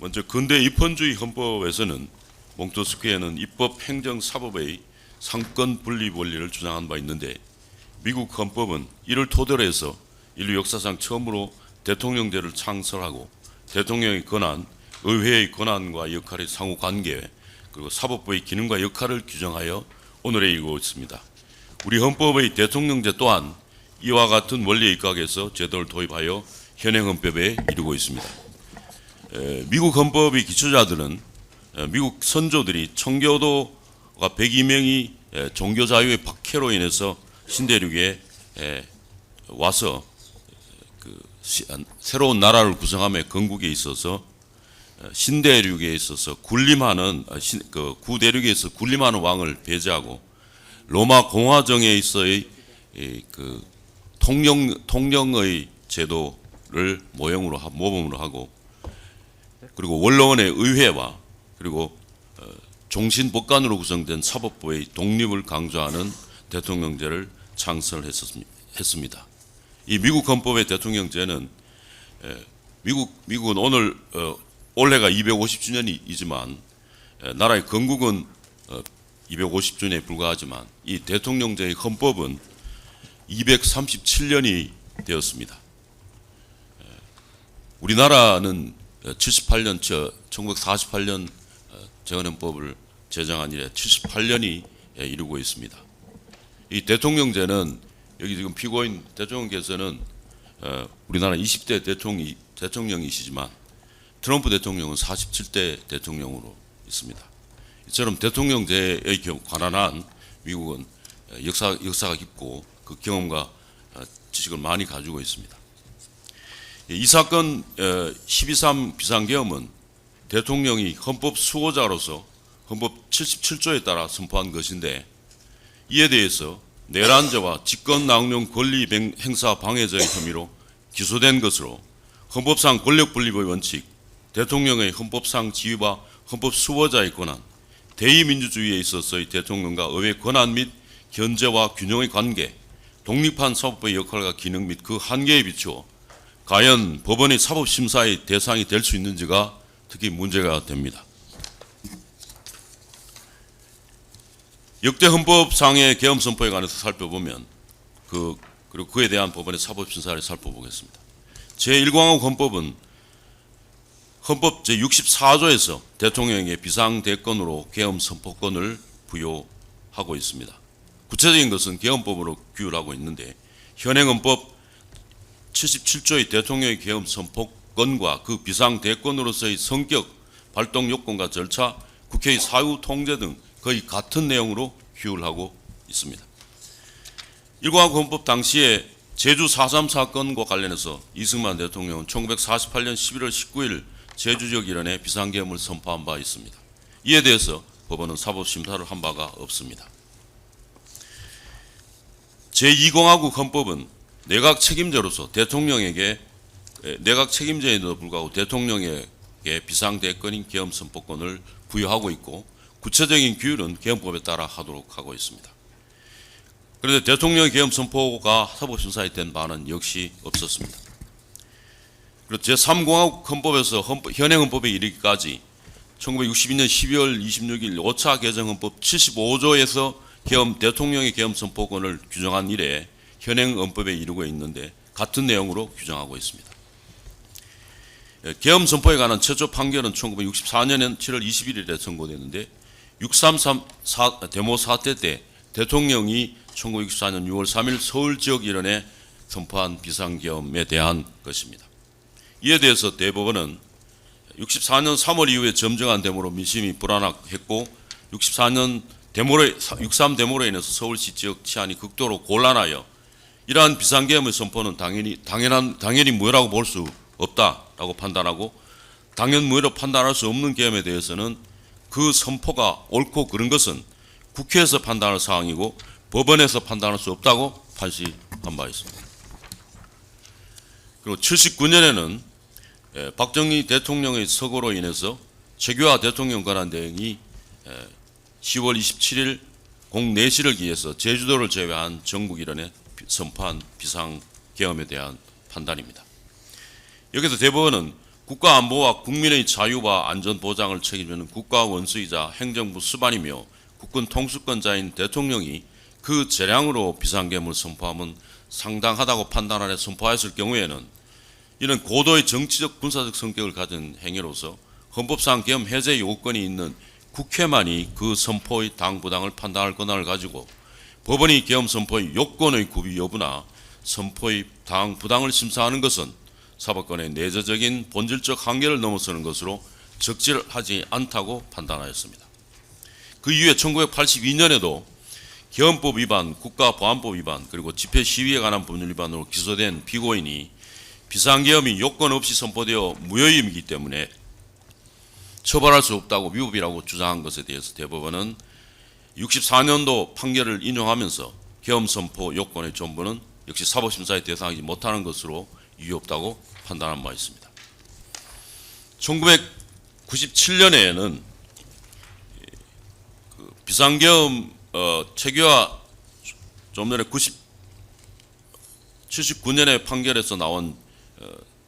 먼저 근대 입헌주의 헌법에서는 몽테스키에는 입법, 행정, 사법의 상권 분립 원리를 주장한 바 있는데 미국 헌법은 이를 토대로 해서 인류 역사상 처음으로 대통령제를 창설하고 대통령의 권한, 의회의 권한과 역할의 상호 관계, 그리고 사법부의 기능과 역할을 규정하여 오늘에 이르고 있습니다. 우리 헌법의 대통령제 또한 이와 같은 원리에 입각해서 제도를 도입하여 현행 헌법에 이르고 있습니다. 미국 헌법의 기초자들은 미국 선조들이 청교도가 102명이 종교 자유의 박해로 인해서 신대륙에 와서 새로운 나라를 구성함에 건국에 있어서 신대륙에 있어서 군림하는 구대륙에 있어 군림하는 왕을 배제하고 로마 공화정에 있어의 통령의 제도를 모범으로 하고 그리고 원로원의 의회와 그리고 종신법관으로 구성된 사법부의 독립을 강조하는 대통령제를 창설했습니다. 이 미국 헌법의 대통령제는 미국은 올해가 250주년이지만 나라의 건국은 250주년에 불과하지만 이 대통령제의 헌법은 237년이 되었습니다. 우리나라는 1948년 재헌헌법을 제정한 이래 78년이 이루고 있습니다. 이 대통령제는 여기 지금 피고인 대통령께서는 우리나라 20대 대통령이시지만 트럼프 대통령은 47대 대통령으로 있습니다. 이처럼 대통령제의 관한한 미국은 역사가 깊고 그 경험과 지식을 많이 가지고 있습니다. 이 사건 12.3 비상계엄은 대통령이 헌법 수호자로서 헌법 77조에 따라 선포한 것인데 이에 대해서 내란죄와 직권남용 권리 행사 방해죄의 혐의로 기소된 것으로 헌법상 권력분립의 원칙, 대통령의 헌법상 지위와 헌법 수호자의 권한, 대의민주주의에 있어서의 대통령과 의회 권한 및 견제와 균형의 관계, 독립한 사법부의 역할과 기능 및 그 한계에 비추어 과연 법원의 사법심사의 대상이 될 수 있는지가 특히 문제가 됩니다. 역대 헌법상의 계엄 선포에 관해서 살펴보면 그리고 그에 대한 법원의 사법심사를 살펴보겠습니다. 제1공화국 헌법은 헌법 제64조에서 대통령에게 비상대권으로 계엄 선포권을 부여하고 있습니다. 구체적인 것은 계엄법으로 규율하고 있는데 현행 헌법 77조의 대통령의 계엄 선포권과 그 비상대권으로서의 성격, 발동 요건과 절차, 국회의 사후 통제 등 거의 같은 내용으로 규율하고 있습니다. 1공화국 헌법 당시에 제주 4.3 사건과 관련해서 이승만 대통령은 1948년 11월 19일 제주 지역 일원에 비상계엄을 선포한 바 있습니다. 이에 대해서 법원은 사법심사를 한 바가 없습니다. 제2공화국 헌법은 내각 책임자로서 대통령에게 내각 책임자에도 불구하고 대통령에게 비상대권인 계엄 선포권을 부여하고 있고 구체적인 규율은 계엄법에 따라 하도록 하고 있습니다. 그런데 대통령의 계엄 선포가 사법심사에 된 바는 역시 없었습니다. 그리고 제3공화국 헌법에서 현행 헌법에 이르기까지 1962년 12월 26일 5차 개정 헌법 75조에서 대통령의 계엄 선포권을 규정한 이래 현행 헌법에 이르고 있는데 같은 내용으로 규정하고 있습니다. 계엄 선포에 관한 최초 판결은 1964년 7월 21일에 선고됐는데 6.3 데모 사태 때 대통령이 1964년 6월 3일 서울 지역 일원에 선포한 비상계엄에 대한 것입니다. 이에 대해서 대법원은 64년 3월 이후에 점정한 데모로 민심이 불안했고 63 데모로 인해서 서울시 지역 치안이 극도로 곤란하여 이러한 비상계엄의 선포는 당연히 무효라고 볼 수 없다라고 판단하고 당연무효로 판단할 수 없는 계엄에 대해서는 그 선포가 옳고 그른 것은 국회에서 판단할 사항이고 법원에서 판단할 수 없다고 판시한 바 있습니다. 그리고 79년에는 박정희 대통령의 서거로 인해서 최규하 대통령 권한 대행이 10월 27일 04시를 기해서 제주도를 제외한 전국 일원에 선포한 비상계엄에 대한 판단입니다. 여기서 대법원은 국가 안보와 국민의 자유와 안전 보장을 책임지는 국가 원수이자 행정부 수반이며 국군 통수권자인 대통령이 그 재량으로 비상계엄을 선포하면 상당하다고 판단하여 선포하였을 경우에는 이는 고도의 정치적 군사적 성격을 가진 행위로서 헌법상 계엄 해제 요건이 있는 국회만이 그 선포의 당부당을 판단할 권한을 가지고 법원이 계엄 선포의 요건의 구비 여부나 선포의 당부당을 심사하는 것은 사법권의 내재적인 본질적 한계를 넘어서는 것으로 적절하지 않다고 판단하였습니다. 그 이후에 1982년에도 계엄법 위반, 국가보안법 위반, 그리고 집회 시위에 관한 법률 위반으로 기소된 피고인이 비상계엄이 요건 없이 선포되어 무효임이기 때문에 처벌할 수 없다고 위법이라고 주장한 것에 대해서 대법원은 64년도 판결을 인용하면서 계엄 선포 요건의 전부는 역시 사법심사의 대상이지 못하는 것으로 유효없다고 판단한 바 있습니다. 1997년에는 비상계엄 체계화 좀 전에 79년에 판결에서 나온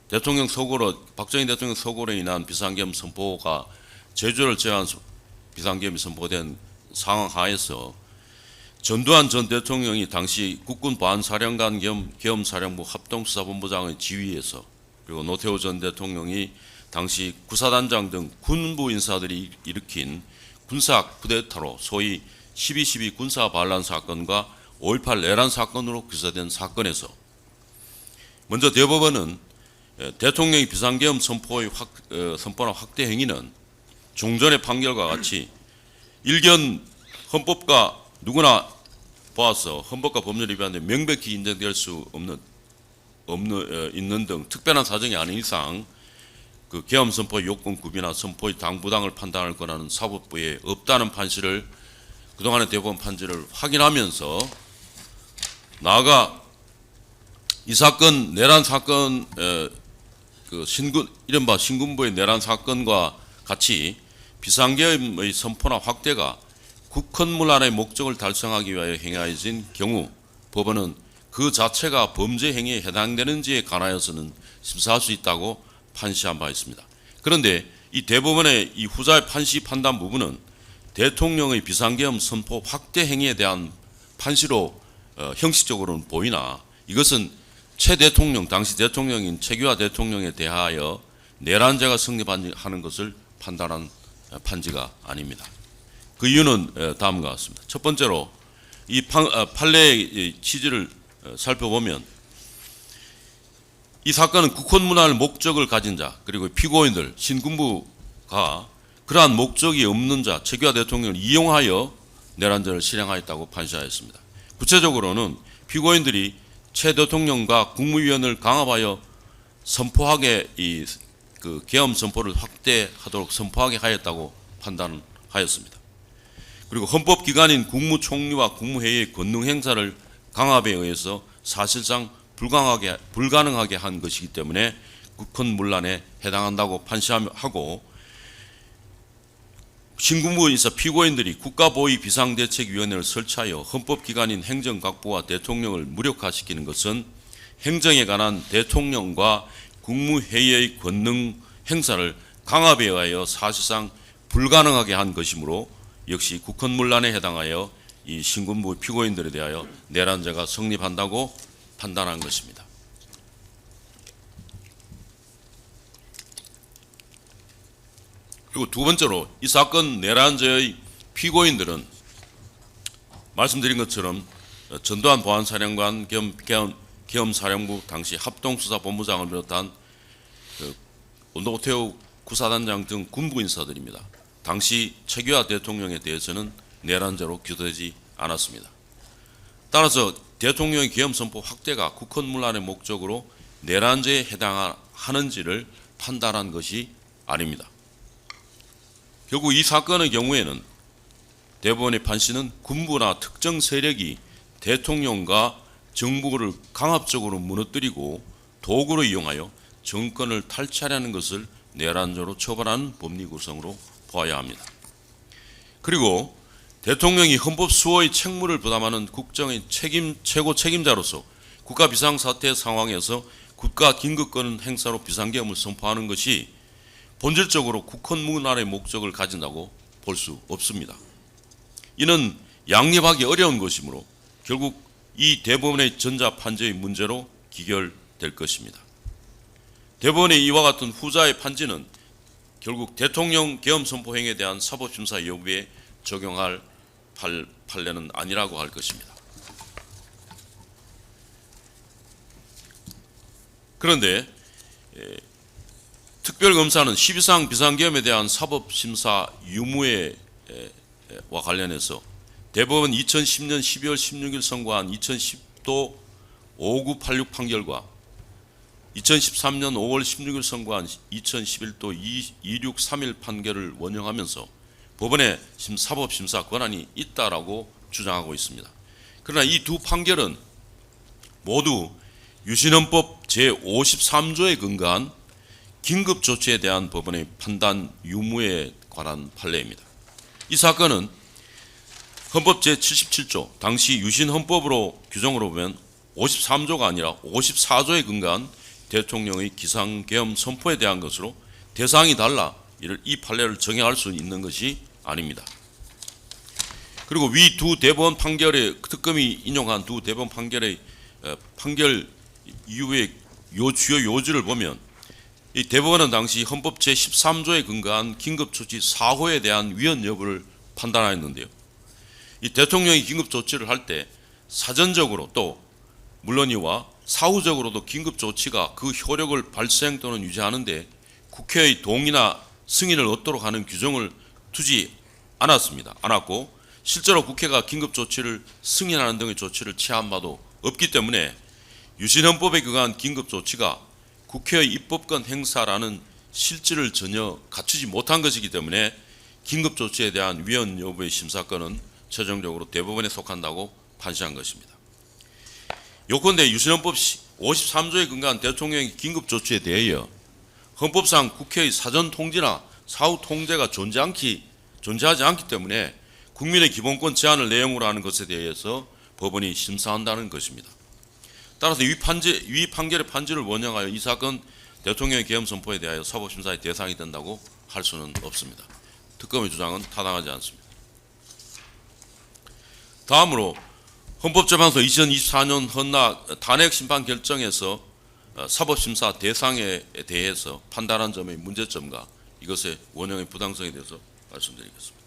대통령 서고로 박정희 대통령 서고로 인한 비상계엄 선포가 제주를 제외한 비상계엄이 선포된 상황 하에서 전두환 전 대통령이 당시 국군보안사령관 겸 계엄사령부 합동수사본부장의 지휘에서 그리고 노태우 전 대통령이 당시 구사단장 등 군부 인사들이 일으킨 군사 쿠데타로 소위 12.12 군사 반란 사건과 5.18 내란 사건으로 기소된 사건에서 먼저 대법원은 대통령의 비상계엄 선포나 확대 행위는 종전의 판결과 같이 일견 헌법과 누구나 보아서 헌법과 법률 위반에 명백히 인정될 수 있는 등 특별한 사정이 아닌 이상 그 계엄 선포의 요건 구비나 선포의 당부당을 판단할 권한은 사법부에 없다는 판시를 그동안의 대법원 판지를 확인하면서 나아가 이 사건 내란 사건 이른바 신군부의 내란 사건과 같이 비상계엄의 선포나 확대가 국헌문란의 목적을 달성하기 위하여 행하여진 경우 법원은 그 자체가 범죄 행위에 해당되는지에 관하여서는 심사할 수 있다고 판시한 바 있습니다. 그런데 이 대법원의 이 후자의 판시 판단 부분은 대통령의 비상계엄 선포 확대 행위에 대한 판시로 형식적으로는 보이나 이것은 최 대통령, 당시 대통령인 최규하 대통령에 대하여 내란죄가 성립하는 것을 판단한 판지가 아닙니다. 그 이유는 다음과 같습니다. 첫 번째로 이 판례의 취지를 살펴보면 이 사건은 국헌문화를 목적을 가진 자 그리고 피고인들 신군부가 그러한 목적이 없는 자 최규하 대통령을 이용하여 내란죄를 실행하였다고 판시하였습니다. 구체적으로는 피고인들이 최 대통령과 국무위원을 강압하여 선포하게 그 계엄 선포를 확대하도록 선포하게 하였다고 판단하였습니다. 그리고 헌법기관인 국무총리와 국무회의의 권능 행사를 강압에 의해서 사실상 불가능하게 한 것이기 때문에 국헌문란에 해당한다고 판시하고 신군부 인사 피고인들이 국가보위 비상대책위원회를 설치하여 헌법기관인 행정각부와 대통령을 무력화시키는 것은 행정에 관한 대통령과 국무회의의 권능 행사를 강압에 의하여 사실상 불가능하게 한 것이므로 역시 국헌문란에 해당하여 이 신군부 피고인들에 대하여 내란죄가 성립한다고 판단한 것입니다. 그리고 두 번째로 이 사건 내란죄의 피고인들은 말씀드린 것처럼 전두환 보안사령관 겸 계엄사령부 당시 합동수사본부장을 비롯한 노태우 구사단장 등 군부 인사들입니다. 당시 최규하 대통령에 대해서는 내란죄로 기소되지 않았습니다. 따라서 대통령의 계엄 선포 확대가 국헌문란의 목적으로 내란죄에 해당하는지를 판단한 것이 아닙니다. 결국 이 사건의 경우에는 대법원의 판시는 군부나 특정 세력이 대통령과 정부를 강압적으로 무너뜨리고 도구로 이용하여 정권을 탈취하려는 것을 내란죄로 처벌하는 법리 구성으로 보아야 합니다. 그리고 대통령이 헌법 수호의 책무를 부담하는 국정의 최고 책임자로서 국가 비상사태 상황에서 국가 긴급권 행사로 비상계엄을 선포하는 것이 본질적으로 국헌 문활의 목적을 가진다고 볼 수 없습니다. 이는 양립하기 어려운 것이므로 결국 이 대법원의 전자판지의 문제로 기결될 것입니다. 대법원의 이와 같은 후자의 판지는 결국 대통령 계엄 선포 행위에 대한 사법심사 여부에 적용할 판례는 아니라고 할 것입니다. 그런데 특별검사는 12상 비상계엄에 대한 사법심사 유무와 관련해서 대법원 2010년 12월 16일 선고한 2010도 5986 판결과 2013년 5월 16일 선고한 2011도 2631 판결을 원형하면서 법원의 사법심사 권한이 있다라고 주장하고 있습니다. 그러나 이 두 판결은 모두 유신헌법 제53조에 근거한 긴급조치에 대한 법원의 판단 유무에 관한 판례입니다. 이 사건은 헌법 제77조 당시 유신헌법으로 규정으로 보면 53조가 아니라 54조에 근거한 대통령의 기상계엄 선포에 대한 것으로 대상이 달라 이 판례를 정의할 수 있는 것이 아닙니다. 그리고 위 두 대법원 판결의 특검이 인용한 두 대법원 판결의 판결 이후의 주요 요지를 보면 이 대법원은 당시 헌법 제13조에 근거한 긴급조치 사호에 대한 위헌 여부를 판단하였는데요. 이 대통령이 긴급조치를 할 때 사전적으로 또 물론이와 사후적으로도 긴급조치가 그 효력을 발생 또는 유지하는데 국회의 동의나 승인을 얻도록 하는 규정을 두지 않았고 실제로 국회가 긴급조치를 승인하는 등의 조치를 취한 바도 없기 때문에 유신헌법에 근거한 긴급조치가 국회의 입법권 행사라는 실질을 전혀 갖추지 못한 것이기 때문에 긴급조치에 대한 위헌 여부의 심사권은 최종적으로 대법원에 속한다고 판시한 것입니다. 요컨대 유신헌법 53조에 근거한 대통령의 긴급조치에 대하여 헌법상 국회의 사전 통지나 사후 통제가 존재하지 않기 때문에 국민의 기본권 제한을 내용으로 하는 것에 대해서 법원이 심사한다는 것입니다. 따라서 위 판결의 판지를 원형하여 이 사건 대통령의 계엄 선포에 대하여 사법심사의 대상이 된다고 할 수는 없습니다. 특검의 주장은 타당하지 않습니다. 다음으로 헌법재판소 2024년 헌나 탄핵 심판 결정에서 사법심사 대상에 대해서 판단한 점의 문제점과 이것의 원형의 부당성에 대해서 말씀드리겠습니다.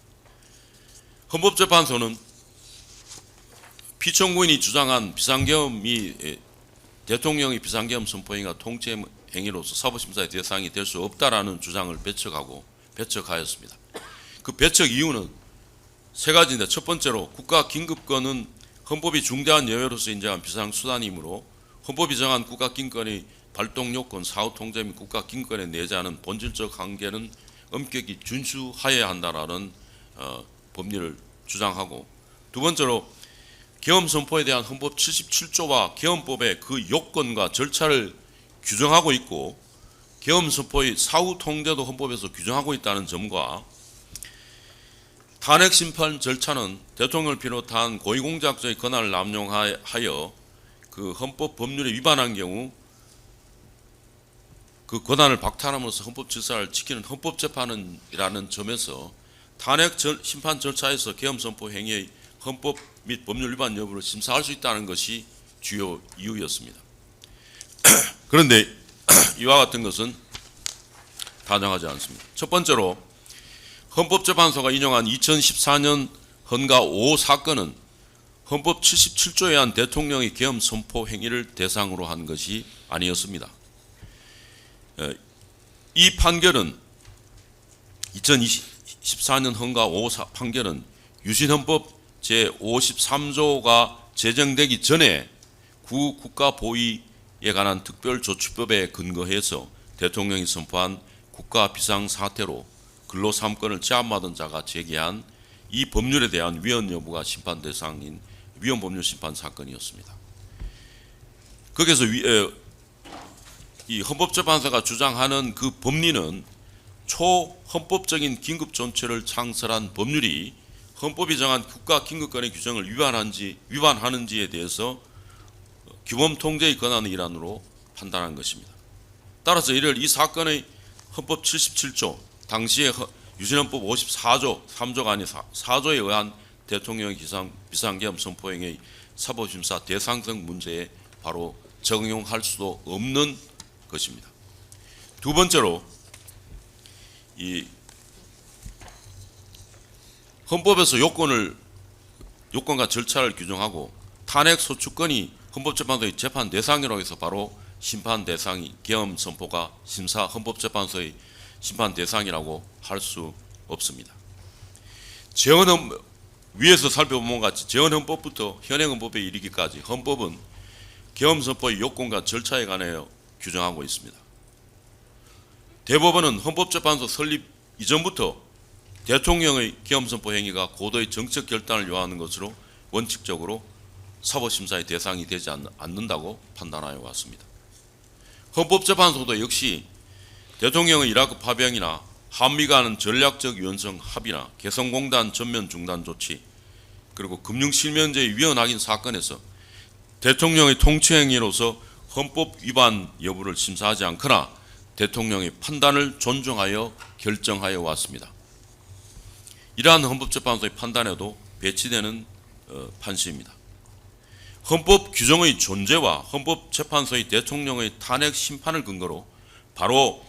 헌법재판소는 피청구인이 주장한 비상계엄이 대통령의 비상계엄 선포행위가 통치 행위로서 사법심사의 대상이 될 수 없다라는 주장을 배척하였습니다. 그 배척 이유는 세 가지인데, 첫 번째로 국가 긴급권은 헌법이 중대한 예외로서 인정한 비상수단이므로 헌법이 정한 국가 긴급권의 발동 요건, 사후 통제 및 국가 긴급권에 내재하는 본질적 한계는 엄격히 준수하여야 한다라는 법리를 주장하고, 두 번째로 계엄 선포에 대한 헌법 77조와 계엄법의 그 요건과 절차를 규정하고 있고 계엄 선포의 사후 통제도 헌법에서 규정하고 있다는 점과 탄핵 심판 절차는 대통령을 비롯한 고위공직자의 권한을 남용하여 그 헌법 법률에 위반한 경우 그 권한을 박탈함으로써 헌법 질서를 지키는 헌법재판이라는 점에서 탄핵 심판 절차에서 계엄 선포 행위의 헌법 및 법률 위반 여부를 심사할 수 있다는 것이 주요 이유였습니다. 그런데 이와 같은 것은 타당하지 않습니다. 첫 번째로 헌법재판소가 인용한 2014년 헌가 5 사건은 헌법 77조에 의한 대통령의 계엄 선포 행위를 대상으로 한 것이 아니었습니다. 이 판결은 2014년 헌가 5 판결은 유신헌법 제53조가 제정되기 전에 구 국가보위에 관한 특별조치법에 근거해서 대통령이 선포한 국가 비상사태로 근로삼권을 제한받은 자가 제기한 이 법률에 대한 위헌 여부가 심판 대상인 위헌 법률 심판 사건이었습니다. 거기서 이 헌법재판소가 주장하는 그 법리는 초헌법적인 긴급조치를 창설한 법률이 헌법이 정한 국가 긴급권의 규정을 위반하는지에 대해서 규범 통제의 권한의 일환으로 판단한 것입니다. 따라서 이를 이 사건의 헌법 77조 당시의 유신헌법 54조 3조가 아닌 4조에 의한 대통령의 비상계엄 선포행위의 사법심사 대상성 문제에 바로 적용할 수도 없는 것입니다. 두 번째로 이 헌법에서 요건과 절차를 규정하고 탄핵 소추권이 헌법재판소의 재판 대상이라고 해서 바로 심판 대상이 계엄 선포가 헌법재판소의 심판 대상이라고 할 수 없습니다. 위에서 살펴본 것 같이 재헌헌법부터 현행헌법에 이르기까지 헌법은 계엄 선포의 요건과 절차에 관하여 규정하고 있습니다. 대법원은 헌법재판소 설립 이전부터 대통령의 계엄 선포 행위가 고도의 정책 결단을 요하는 것으로 원칙적으로 사법심사의 대상이 되지 않는다고 판단하여 왔습니다. 헌법재판소도 역시 대통령의 이라크 파병이나 한미 간의 전략적 유연성 합의나 개성공단 전면 중단 조치 그리고 금융실명제의 위헌 확인 사건에서 대통령의 통치행위로서 헌법 위반 여부를 심사하지 않거나 대통령의 판단을 존중하여 결정하여 왔습니다. 이러한 헌법재판소의 판단에도 배치되는 판시입니다. 헌법 규정의 존재와 헌법재판소의 대통령의 탄핵 심판을 근거로 바로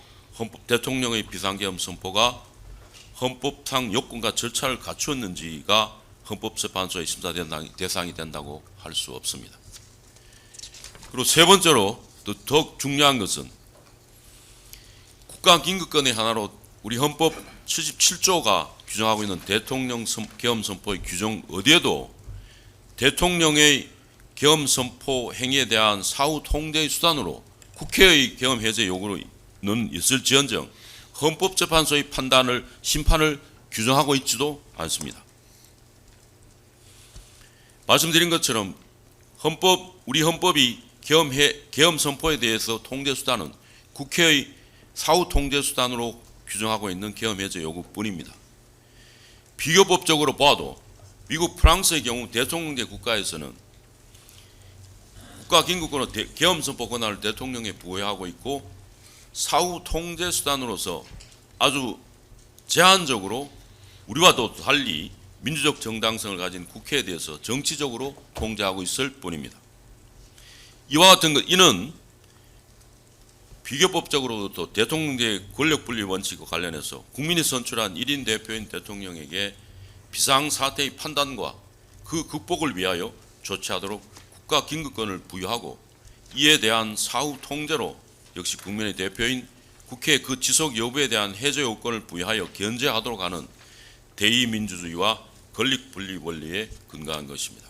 대통령의 비상계엄 선포가 헌법상 요건과 절차를 갖추었는지가 헌법재판소의 심사 대상이 된다고 할 수 없습니다. 그리고 세 번째로 더 중요한 것은 국가긴급권의 하나로 우리 헌법 77조가 규정하고 있는 대통령 계엄 선포의 규정 어디에도 대통령의 계엄 선포 행위에 대한 사후 통제의 수단으로 국회의 계엄 해제 요구는 있을지언정 헌법재판소의 심판을 규정하고 있지도 않습니다. 말씀드린 것처럼 우리 헌법이 계엄 선포에 대해서 통제 수단은 국회의 사후 통제 수단으로 규정하고 있는 계엄 해제 요구뿐입니다. 비교법적으로 봐도 미국, 프랑스의 경우 대통령제 국가에서는 국가긴급권은 계엄 선포 권한을 대통령에 부여하고 있고 사후 통제 수단으로서 아주 제한적으로 우리와 도 달리 민주적 정당성을 가진 국회에 대해서 정치적으로 통제하고 있을 뿐입니다. 이와 같은 것 이는 비교법적으로도 대통령제의 권력분리 원칙과 관련해서 국민이 선출한 1인 대표인 대통령에게 비상사태의 판단과 그 극복을 위하여 조치하도록 국가긴급권을 부여하고 이에 대한 사후 통제로 역시 국민의 대표인 국회의 그 지속 여부에 대한 해제 요건을 부여하여 견제하도록 하는 대의민주주의와 권력분리 원리에 근거한 것입니다.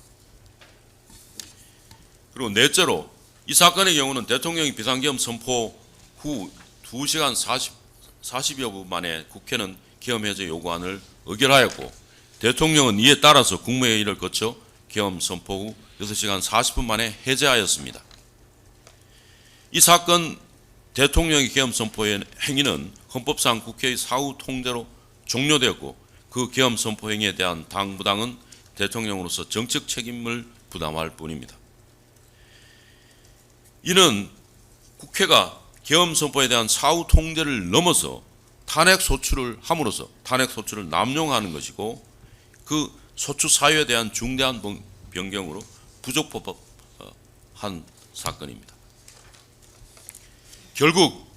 그리고 넷째로 이 사건의 경우는 대통령이 비상계엄 선포 후 2시간 40여 분 만에 국회는 계엄 해제 요구안을 의결하였고 대통령은 이에 따라서 국무회의를 거쳐 계엄 선포 후 6시간 40분 만에 해제하였습니다. 이 사건 대통령의 계엄 선포의 행위는 헌법상 국회의 사후 통제로 종료되었고 그 계엄 선포 행위에 대한 당부당은 대통령으로서 정책 책임을 부담할 뿐입니다. 이는 국회가 계엄 선포에 대한 사후 통제를 넘어서 탄핵 소추를 함으로써 탄핵 소추를 남용하는 것이고 그 소추 사유에 대한 중대한 변경으로 부적법한 사건입니다.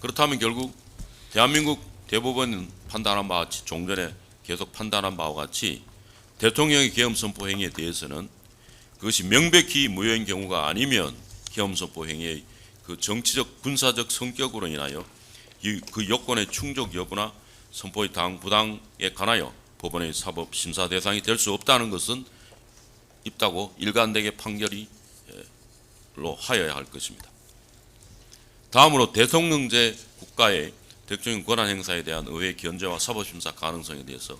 그렇다면 결국 대한민국 대법원은 판단한 바와 같이 종전에 계속 판단한 바와 같이 대통령의 계엄 선포 행위에 대해서는 그것이 명백히 무효인 경우가 아니면 계엄 선포 행위의 그 정치적 군사적 성격으로 인하여 그 요건의 충족 여부나 선포의 부당에 관하여 법원의 사법 심사 대상이 될 수 없다는 것은 있다고 일관되게 판결로 하여야 할 것입니다. 다음으로 대통령제 국가의 대통령 권한 행사에 대한 의회 견제와 사법 심사 가능성에 대해서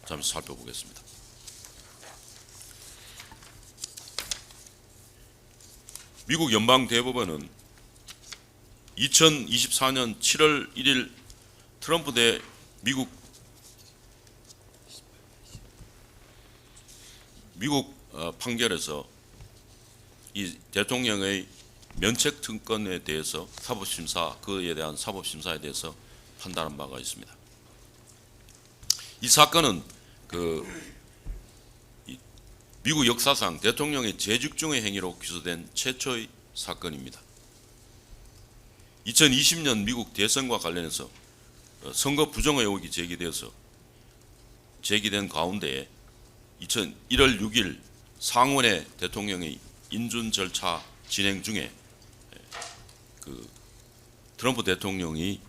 잠시 살펴보겠습니다. 미국 연방대법원은 2024년 7월 1일 트럼프 대 미국 판결에서 이 대통령의 면책 특권에 대해서 사법심사, 그에 대한 사법심사에 대해서 판단한 바가 있습니다. 이 사건은 미국 역사상 대통령의 재직중의 행위로 기소된 최초의 사건입니다. 2020년 미국 대선과 관련해서 선거 부정 의혹이 제기된 가운데 1월 6일 상원의 대통령의 인준 절차 진행 중에 트럼프 대통령이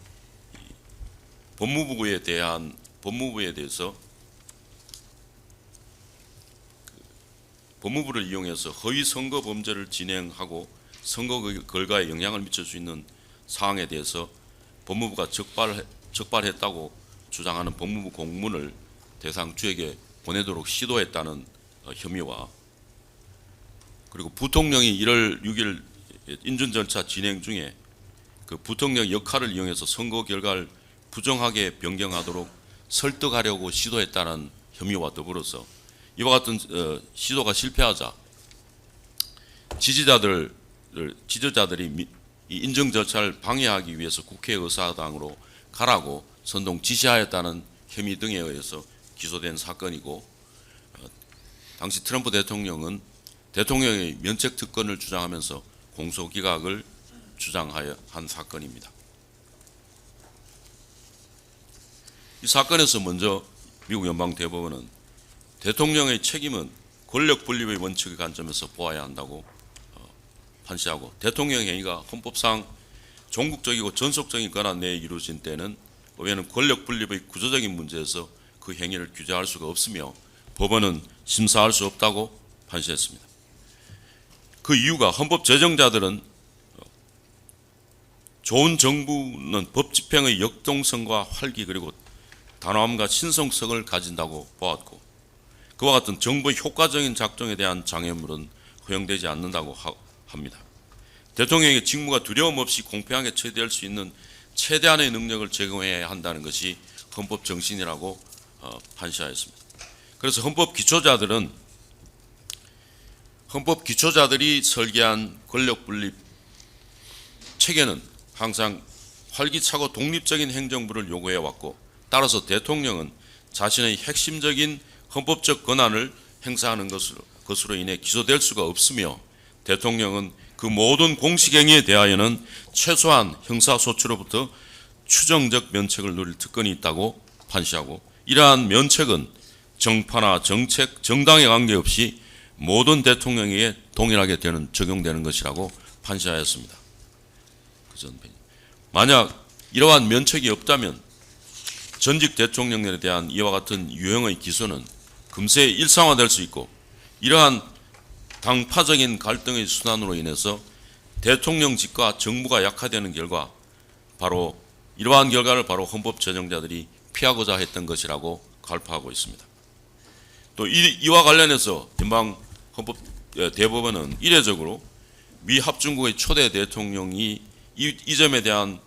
법무부에 대해서 법무부를 이용해서 허위 선거 범죄를 진행하고 선거 결과에 영향을 미칠 수 있는 사항에 대해서 법무부가 적발했다고 주장하는 법무부 공문을 대상주에게 보내도록 시도했다는 혐의와, 그리고 부통령이 1월 6일 인준 절차 진행 중에 그 부통령 역할을 이용해서 선거 결과를 부정하게 변경하도록 설득하려고 시도했다는 혐의와 더불어서 이와 같은 시도가 실패하자 지지자들이 이 인정 절차를 방해하기 위해서 국회의사당으로 가라고 선동 지시하였다는 혐의 등에 의해서 기소된 사건이고, 당시 트럼프 대통령은 대통령의 면책 특권을 주장하면서 공소기각을 주장하여 한 사건입니다. 이 사건에서 먼저 미국 연방대법원은 대통령의 책임은 권력 분립의 원칙의 관점에서 보아야 한다고 판시하고, 대통령의 행위가 헌법상 종국적이고 전속적인 권한 내에 이루어진 때는 의회는 권력 분립의 구조적인 문제에서 그 행위를 규제할 수가 없으며 법원은 심사할 수 없다고 판시했습니다. 그 이유가 헌법 제정자들은 좋은 정부는 법 집행의 역동성과 활기 그리고 단호함과 신성성을 가진다고 보았고, 그와 같은 정부의 효과적인 작동에 대한 장애물은 허용되지 않는다고 합니다. 대통령의 직무가 두려움 없이 공평하게 처리될 수 있는 최대한의 능력을 제공해야 한다는 것이 헌법 정신이라고 판시하였습니다. 그래서 헌법 기초자들이 설계한 권력 분립 체계는 항상 활기차고 독립적인 행정부를 요구해 왔고, 따라서 대통령은 자신의 핵심적인 헌법적 권한을 행사하는 것으로 인해 기소될 수가 없으며, 대통령은 그 모든 공식행위에 대하여는 최소한 형사소추로부터 추정적 면책을 누릴 특권이 있다고 판시하고, 이러한 면책은 정파나 정책, 정당에 관계없이 모든 대통령에게 동일하게 적용되는 것이라고 판시하였습니다. 만약 이러한 면책이 없다면 전직 대통령에 대한 이와 같은 유형의 기소는 금세 일상화될 수 있고, 이러한 당파적인 갈등의 순환으로 인해서 대통령직과 정부가 약화되는 결과, 바로 이러한 결과를 바로 헌법 제정자들이 피하고자 했던 것이라고 갈파하고 있습니다. 또 이와 관련해서 연방 헌법 대법원은 이례적으로 미 합중국의 초대 대통령이 이 점에 대한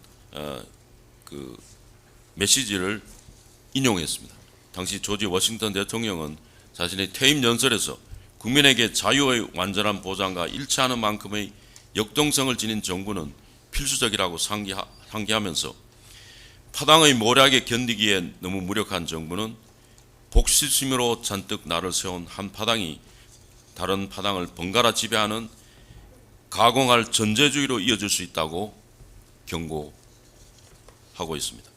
메시지를 인용했습니다. 당시 조지 워싱턴 대통령은 자신의 퇴임 연설에서 국민에게 자유의 완전한 보장과 일치하는 만큼의 역동성을 지닌 정부는 필수적이라고 상기하면서 파당의 모략에 견디기에 너무 무력한 정부는 복실심으로 잔뜩 날을 세운 한 파당이 다른 파당을 번갈아 지배하는 가공할 전제주의로 이어질 수 있다고 경고하고 있습니다.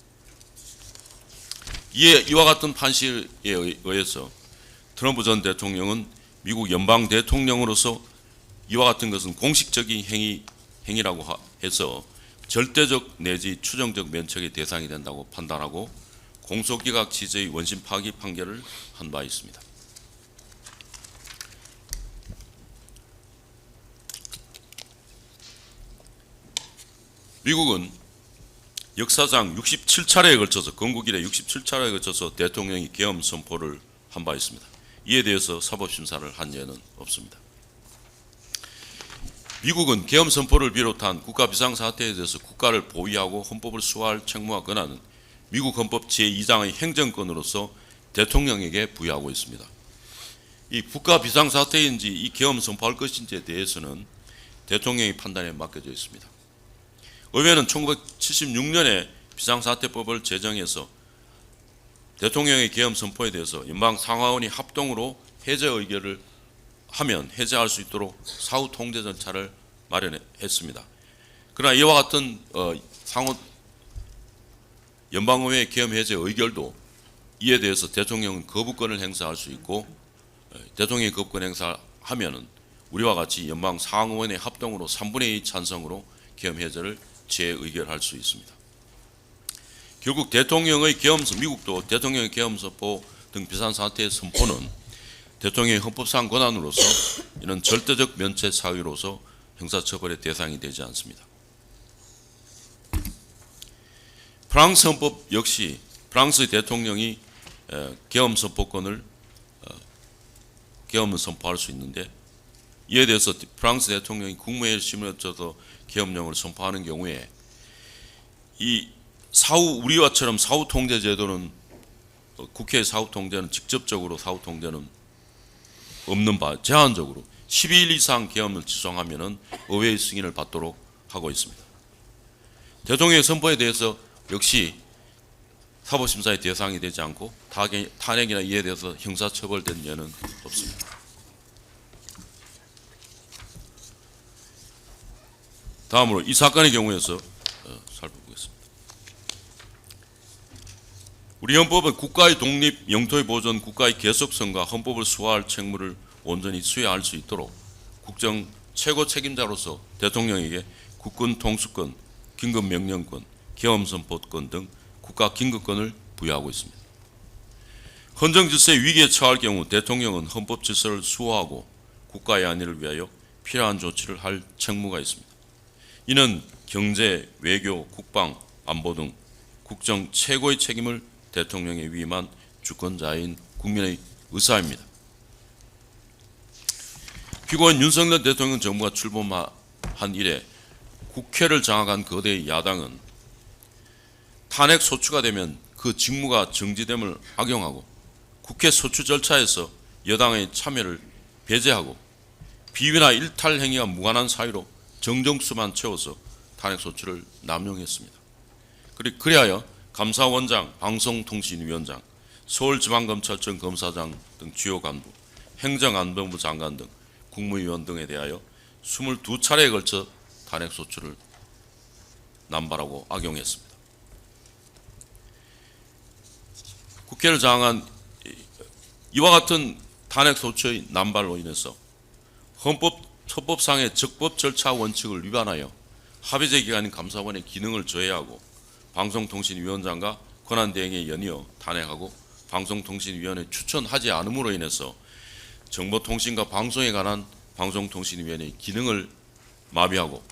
이와 같은 판시에 의해서 트럼프 전 대통령은 미국 연방 대통령으로서 이와 같은 것은 공식적인 행위라고 해서 절대적 내지 추정적 면책의 대상이 된다고 판단하고 공소기각 취지의 원심 파기 판결을 한 바 있습니다. 미국은 역사상 67차례에 걸쳐서 건국 이래 67차례에 걸쳐서 대통령이 계엄 선포를 한 바 있습니다. 이에 대해서 사법심사를 한 예는 없습니다. 미국은 계엄 선포를 비롯한 국가 비상사태에 대해서 국가를 보위하고 헌법을 수호할 책무와 권한은 미국 헌법 제2장의 행정권으로서 대통령에게 부여하고 있습니다. 이 국가 비상사태인지 이 계엄 선포할 것인지에 대해서는 대통령의 판단에 맡겨져 있습니다. 의회는 1976년에 비상사태법을 제정해서 대통령의 계엄 선포에 대해서 연방 상하원이 합동으로 해제 의결을 하면 해제할 수 있도록 사후 통제 절차를 마련했습니다. 그러나 이와 같은 연방의회 계엄 해제 의결도 이에 대해서 대통령은 거부권을 행사할 수 있고, 대통령이 거부권 행사하면은 우리와 같이 연방 상원의 합동으로 3분의 2 찬성으로 계엄 해제를 재의결할 수 있습니다. 결국 미국도 대통령의 계엄 선포 등 비상사태의 선포는 대통령의 헌법상 권한으로서 이는 절대적 면책 사유로서 형사처벌의 대상이 되지 않습니다. 프랑스 헌법 역시 프랑스 대통령이 계엄을 선포할 수 있는데, 이에 대해서 프랑스 대통령이 국무회의를 심의해서 계엄령을 선포하는 경우에 우리와처럼 사후 통제 제도는 국회의 사후 통제는 직접적으로 사후 통제는 없는 바 제한적으로 12일 이상 계엄을 지속하면은 의회의 승인을 받도록 하고 있습니다. 대통령의 선포에 대해서 역시 사법심사의 대상이 되지 않고 탄핵이나 이에 대해서 형사처벌된 예는 없습니다. 다음으로 이 사건의 경우에서 살펴보겠습니다. 우리 헌법은 국가의 독립, 영토의 보존, 국가의 계속성과 헌법을 수호할 책무를 온전히 수행할 수 있도록 국정 최고 책임자로서 대통령에게 국군 통수권, 긴급명령권, 계엄선포권 등 국가 긴급권을 부여하고 있습니다. 헌정질서의 위기에 처할 경우 대통령은 헌법질서를 수호하고 국가의 안위를 위하여 필요한 조치를 할 책무가 있습니다. 이는 경제, 외교, 국방, 안보 등 국정 최고의 책임을 대통령에 위임한 주권자인 국민의 의사입니다. 피고인 윤석열 대통령 정부가 출범한 이래 국회를 장악한 거대 야당은 탄핵 소추가 되면 그 직무가 정지됨을 악용하고 국회 소추 절차에서 여당의 참여를 배제하고 비위나 일탈 행위와 무관한 사유로 정정수만 채워서 탄핵 소추를 남용했습니다. 그리하여 감사원장, 방송통신위원장, 서울지방검찰청 검사장 등 주요 간부, 행정안전부 장관 등 국무위원 등에 대하여 22차례에 걸쳐 탄핵 소추를 남발하고 악용했습니다. 국회를 장악한 이와 같은 탄핵 소추의 남발로 인해서 헌법상의 적법 절차 원칙을 위반하여 합의제 기관인 감사원의 기능을 저해하고 방송통신위원장과 권한대행에 연이어 탄핵하고 방송통신위원회 추천하지 않음으로 인해서 정보통신과 방송에 관한 방송통신위원회의 기능을 마비하고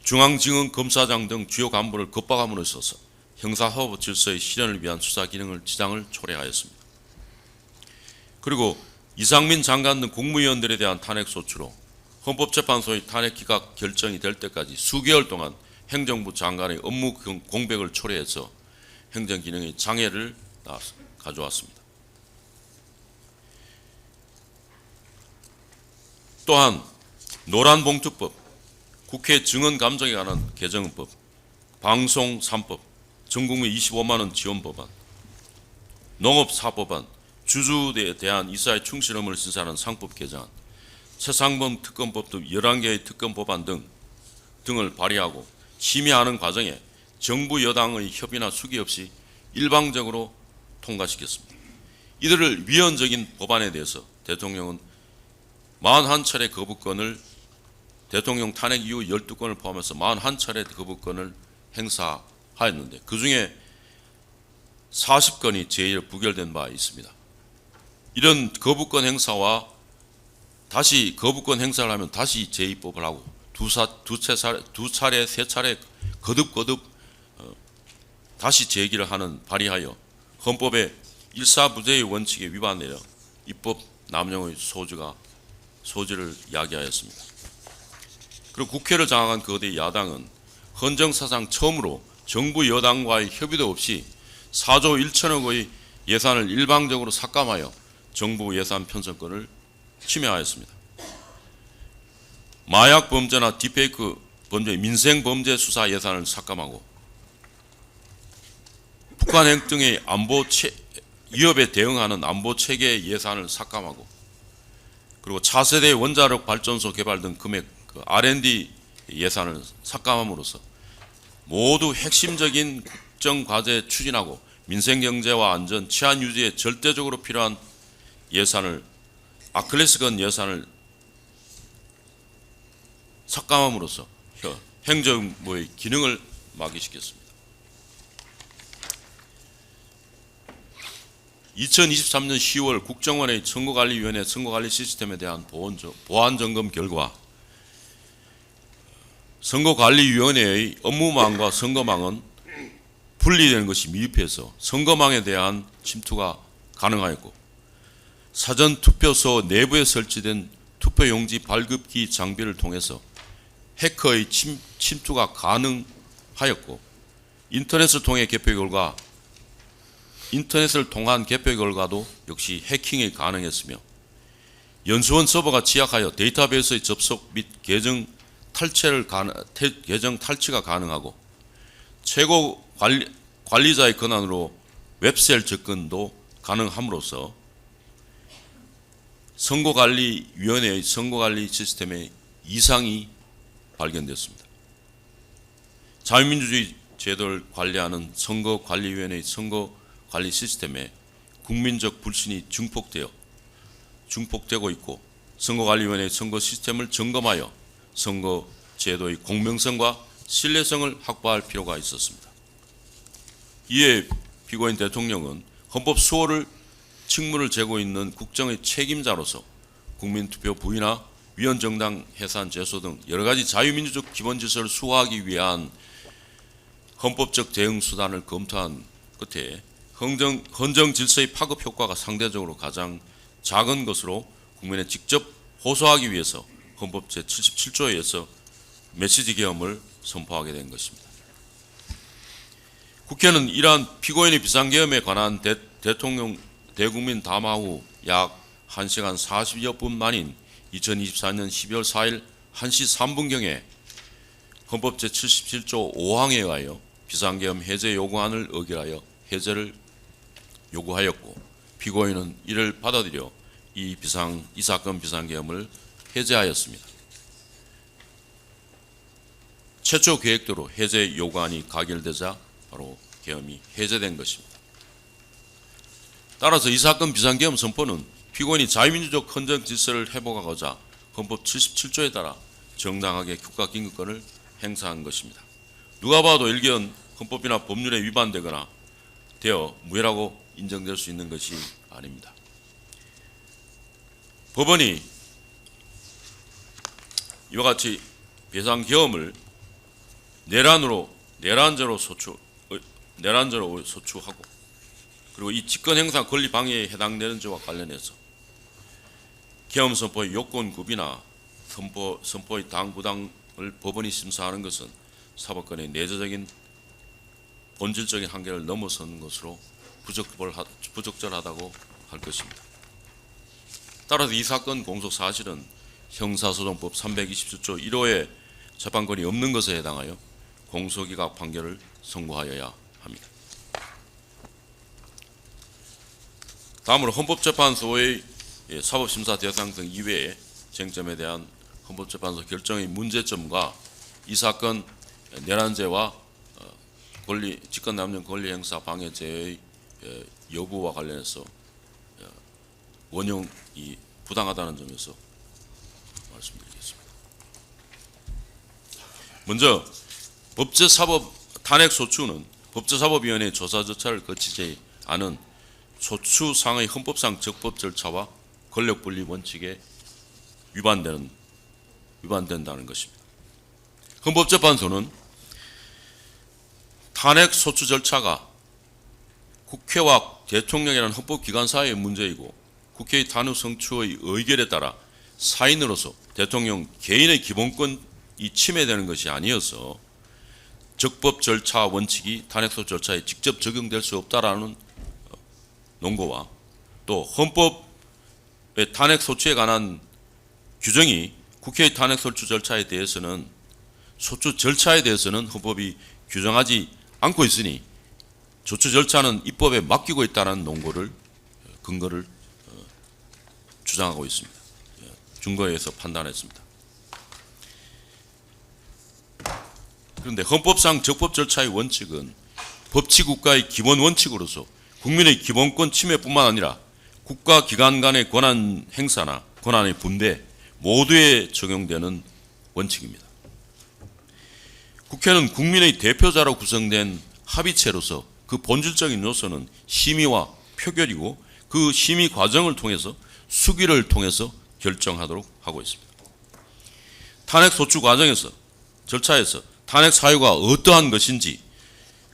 중앙지검검사장 등 주요 간부를 겁박함으로 있어서 형사사법 질서의 실현을 위한 수사 기능을 지장을 초래하였습니다. 그리고 이상민 장관 등 국무위원들에 대한 탄핵 소추로 헌법재판소의 탄핵 기각 결정이 될 때까지 수개월 동안 행정부 장관의 업무 공백을 초래해서 행정기능의 장애를 가져왔습니다. 또한 노란봉투법, 국회 증언감정에 관한 개정법, 방송 3법, 전국민 25만 원 지원 법안, 농업사법안, 주주에 대한 이사의 충실 의무를 신사하는 상법 개정안, 최상범 특검법 등 11개의 특검 법안 등을 발의하고 심의하는 과정에 정부 여당의 협의나 수기 없이 일방적으로 통과시켰습니다. 이들을 위헌적인 법안에 대해서 대통령은 41차례 거부권을 대통령 탄핵 이후 12건을 포함해서 41차례 거부권을 행사하였는데 그중에 40건이 제1 부결된 바 있습니다. 이런 거부권 행사와 다시 거부권 행사를 하면 다시 제2법을 하고 두 차례, 세 차례 거듭 다시 제기를 하는 발의하여 헌법의 일사부재의 원칙에 위반하여 입법 남용의 소지를 야기하였습니다. 그리고 국회를 장악한 거대 야당은 헌정사상 처음으로 정부 여당과의 협의도 없이 4조 1천억의 예산을 일방적으로 삭감하여 정부 예산 편성권을 침해하였습니다. 마약 범죄나 딥페이크 범죄, 민생 범죄 수사 예산을 삭감하고 북한 핵 등의 위협에 대응하는 안보 체계 예산을 삭감하고 그리고 차세대 원자력 발전소 개발 등 금액 R&D 예산을 삭감함으로써 모두 핵심적인 국정 과제 추진하고 민생 경제와 안전, 치안 유지에 절대적으로 필요한 예산을 아킬레스건 예산을 삭감함으로써 행정부의 기능을 마비시켰습니다. 2023년 10월 국정원의 선거관리위원회 선거관리 시스템에 대한 보안 점검 결과 선거관리위원회의 업무망과 선거망은 분리되는 것이 미흡해서 선거망에 대한 침투가 가능하였고 사전투표소 내부에 설치된 투표용지 발급기 장비를 통해서 해커의 침투가 가능하였고 인터넷을 통한 개표 결과도 역시 해킹이 가능했으며 연수원 서버가 취약하여 데이터베이스의 접속 및 계정 탈취가 가능하고 최고 관리자의 권한으로 웹셀 접근도 가능함으로써 선거관리위원회의 선거관리 시스템에 이상이 발견됐습니다. 자유민주주의 제도를 관리하는 선거관리위원회의 선거관리 시스템에 국민적 불신이 증폭되고 있고 선거관리위원회의 선거 시스템을 점검하여 선거 제도의 공명성과 신뢰성을 확보할 필요가 있었습니다. 이에 피고인 대통령은 헌법 수호를 직무를 재고 있는 국정의 책임자로서 국민투표 부의나 위헌정당 해산 제소 등 여러 가지 자유민주적 기본 질서를 수호하기 위한 헌법적 대응 수단을 검토한 끝에 헌정 질서의 파급 효과가 상대적으로 가장 작은 것으로 국민에 직접 호소하기 위해서 헌법 제77조에 의해서 메시지 계엄을 선포하게 된 것입니다. 국회는 이러한 피고인의 비상계엄에 관한 대통령 대국민 담화 후 약 1시간 40여 분 만인 2024년 12월 4일 1시 3분경에 헌법 제77조 5항에 의하여 비상계엄 해제 요구안을 의결하여 해제를 요구하였고 피고인은 이를 받아들여 이 사건 비상계엄을 해제하였습니다. 최초 계획대로 해제 요구안이 가결되자 바로 계엄이 해제된 것입니다. 따라서 이 사건 비상계엄 선포는 피고인이 자유민주적 헌정 질서를 회복하고자 헌법 77조에 따라 정당하게 국가긴급권을 행사한 것입니다. 누가 봐도 일견 헌법이나 법률에 위반되거나 되어 무효라고 인정될 수 있는 것이 아닙니다. 법원이 이와 같이 비상계엄을 내란죄로 소추하고 그리고 이 직권행사 권리 방해에 해당되는 죄와 관련해서 계엄 선포의 요건급이나 선포의 당부당을 법원이 심사하는 것은 사법권의 내재적인 본질적인 한계를 넘어서는 것으로 부적절하다고 할 것입니다. 따라서 이 사건 공소 사실은 형사소송법 327조 1호의 재판권이 없는 것에 해당하여 공소기각 판결을 선고하여야 합니다. 다음으로 헌법재판소의 사법심사 대상 등 이외의 쟁점에 대한 헌법재판소 결정의 문제점과 이 사건 내란죄와 직권남용 권리행사 방해죄의 여부와 관련해서 원형이 부당하다는 점에서 말씀드리겠습니다. 먼저 탄핵소추는 법제사법위원회의 조사 절차를 거치지 않은 소추상의 헌법상 적법 절차와 권력분리 원칙에 위반된다는 것입니다. 헌법재판소는 탄핵소추 절차가 국회와 대통령이라는 헌법기관 사이의 문제이고 국회의 탄핵 성추의 의결에 따라 사인으로서 대통령 개인의 기본권이 침해되는 것이 아니어서 적법 절차 원칙이 탄핵소추 절차에 직접 적용될 수 없다라는 논거와 또 헌법의 탄핵소추에 관한 규정이 국회의 탄핵 소추 절차에 대해서는 소추 절차에 대해서는 헌법이 규정하지 않고 있으니 소추 절차는 입법에 맡기고 있다는 논거를 근거를 주장하고 있습니다. 증거에 의해서 판단했습니다. 그런데 헌법상 적법 절차의 원칙은 법치국가의 기본 원칙으로서 국민의 기본권 침해뿐만 아니라 국가기관 간의 권한 행사나 권한의 분배 모두에 적용되는 원칙입니다. 국회는 국민의 대표자로 구성된 합의체로서 그 본질적인 요소는 심의와 표결이고 그 심의 과정을 통해서 수기를 통해서 결정하도록 하고 있습니다. 탄핵 소추 과정에서 절차에서 탄핵 사유가 어떠한 것인지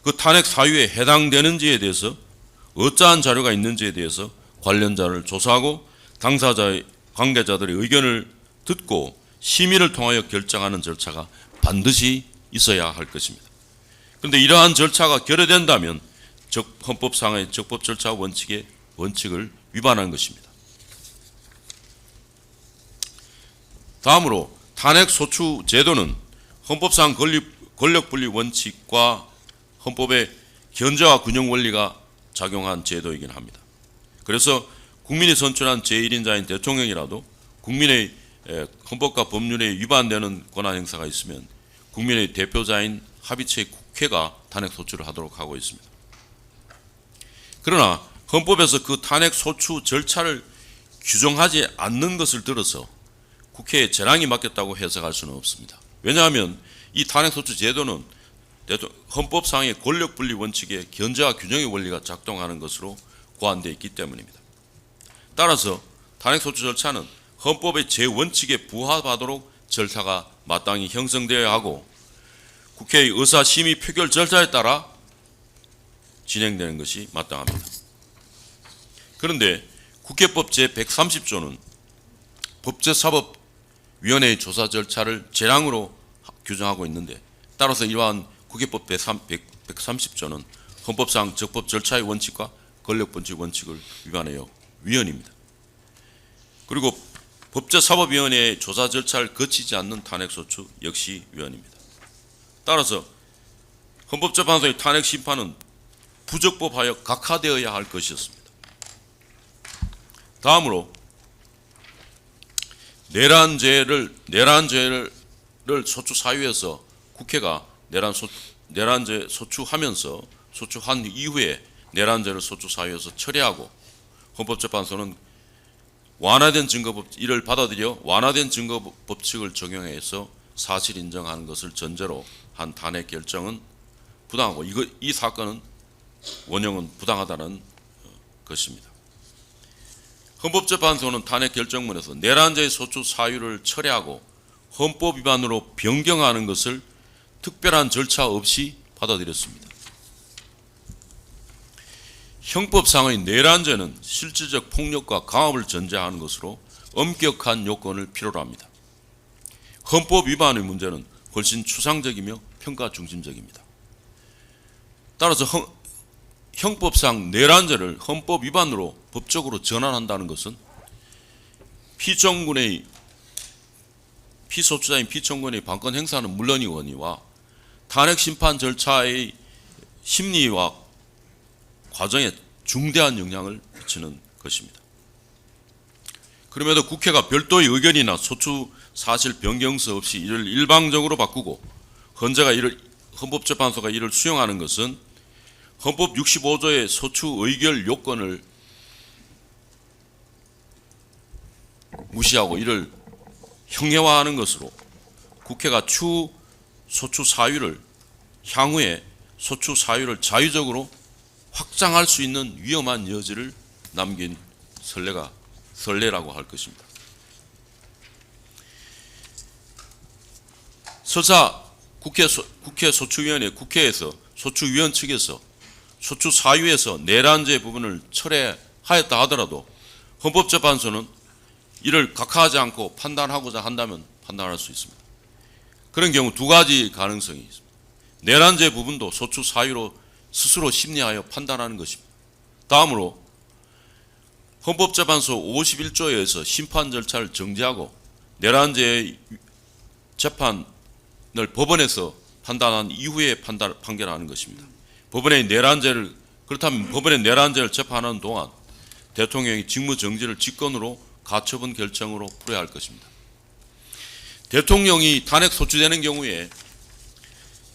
그 탄핵 사유에 해당되는지에 대해서 어떠한 자료가 있는지에 대해서 관련자를 조사하고 당사자의 관계자들의 의견을 듣고 심의를 통하여 결정하는 절차가 반드시 있어야 할 것입니다. 그런데 이러한 절차가 결여된다면 헌법상의 적법 절차 원칙을 위반한 것입니다. 다음으로 탄핵 소추 제도는 헌법상 권력분리 원칙과 헌법의 견제와 균형 원리가 작용한 제도이긴 합니다. 그래서 국민이 선출한 제1인자인 대통령이라도 국민의 헌법과 법률에 위반되는 권한 행사가 있으면 국민의 대표자인 합의체 국회가 탄핵 소추를 하도록 하고 있습니다. 그러나 헌법에서 그 탄핵 소추 절차를 규정하지 않는 것을 들어서 국회에 재량이 맡겼다고 해석할 수는 없습니다. 왜냐하면 이 탄핵 소추 제도는 헌법상의 권력분리 원칙의 견제와 균형의 원리가 작동하는 것으로 고안되어 있기 때문입니다. 따라서 탄핵 소추 절차는 헌법의 제원칙에 부합하도록 절차가 마땅히 형성되어야 하고 국회의 의사 심의 표결 절차에 따라 진행되는 것이 마땅합니다. 그런데 국회법 제130조는 법제사법위원회의 조사 절차를 재량으로 규정하고 있는데 따라서 이러한 국회법 130조는 헌법상 적법 절차의 원칙과 권력분리 원칙을 위반하여 위헌입니다. 그리고 법제사법위원회의 조사 절차를 거치지 않는 탄핵소추 역시 위헌입니다. 따라서 헌법재판소의 탄핵 심판은 부적법하여 각하되어야 할 것이었습니다. 다음으로 내란죄를 소추 사유에서 국회가 내란죄 소추하면서 소추한 이후에 내란죄를 소추 사유에서 처리하고 헌법재판소는 이를 받아들여 완화된 증거 법칙을 적용해서 사실 인정하는 것을 전제로 한 탄핵 결정은 부당하고 이 사건은 원형은 부당하다는 것입니다. 헌법재판소는 탄핵 결정문에서 내란죄의 소추 사유를 철회하고 헌법 위반으로 변경하는 것을 특별한 절차 없이 받아들였습니다. 형법상의 내란죄는 실질적 폭력과 강압을 전제하는 것으로 엄격한 요건을 필요로 합니다. 헌법 위반의 문제는 훨씬 추상적이며 평가 중심적입니다. 따라서 형법상 내란죄를 헌법 위반으로 법적으로 전환한다는 것은 피소추자인 피청구인의 방권 행사는 물론이거니와 탄핵 심판 절차의 심리와 과정에 중대한 영향을 미치는 것입니다. 그럼에도 국회가 별도의 의견이나 소추 사실 변경서 없이 이를 일방적으로 바꾸고 헌법재판소가 이를 수용하는 것은 헌법 65조의 소추 의결 요건을 무시하고 이를 형해화하는 것으로 국회가 소추 사유를 향후에 소추 사유를 자유적으로 확장할 수 있는 위험한 여지를 남긴 선례라고 할 것입니다. 설사 국회 소추위원회 국회에서 소추위원 측에서 소추 사유에서 내란죄 부분을 철회하였다 하더라도 헌법재판소는 이를 각하하지 않고 판단하고자 한다면 판단할 수 있습니다. 그런 경우 두 가지 가능성이 있습니다. 내란죄 부분도 소추 사유로 스스로 심리하여 판단하는 것입니다. 다음으로 헌법재판소 51조에 의해서 심판 절차를 정지하고 내란죄의 재판을 법원에서 판단한 이후에 판결하는 것입니다. 그렇다면 법원의 내란죄를 재판하는 동안 대통령이 직무정지를 직권으로 가처분 결정으로 풀어야 할 것입니다. 대통령이 탄핵 소추되는 경우에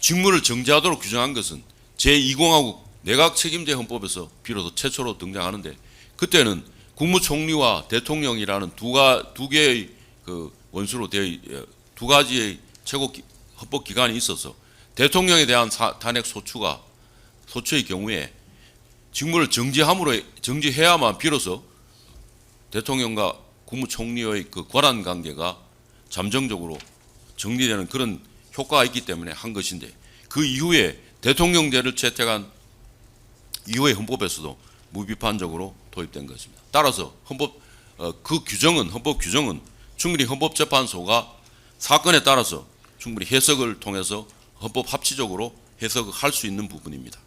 직무를 정지하도록 규정한 것은 제2공화국 내각책임제 헌법에서 비로소 최초로 등장하는데, 그때는 국무총리와 대통령이라는 두 개의 그 원수로 두 가지의 최고 헌법 기관이 있어서 대통령에 대한 탄핵 소추의 경우에 직무를 정지해야만 비로소 대통령과 국무총리의 그 권한 관계가 잠정적으로 정리되는 그런 효과가 있기 때문에 한 것인데, 그 이후에 대통령제를 채택한 이후의 헌법에서도 무비판적으로 도입된 것입니다. 따라서 헌법 규정은 충분히 헌법재판소가 사건에 따라서 충분히 해석을 통해서 헌법 합치적으로 해석할 수 있는 부분입니다.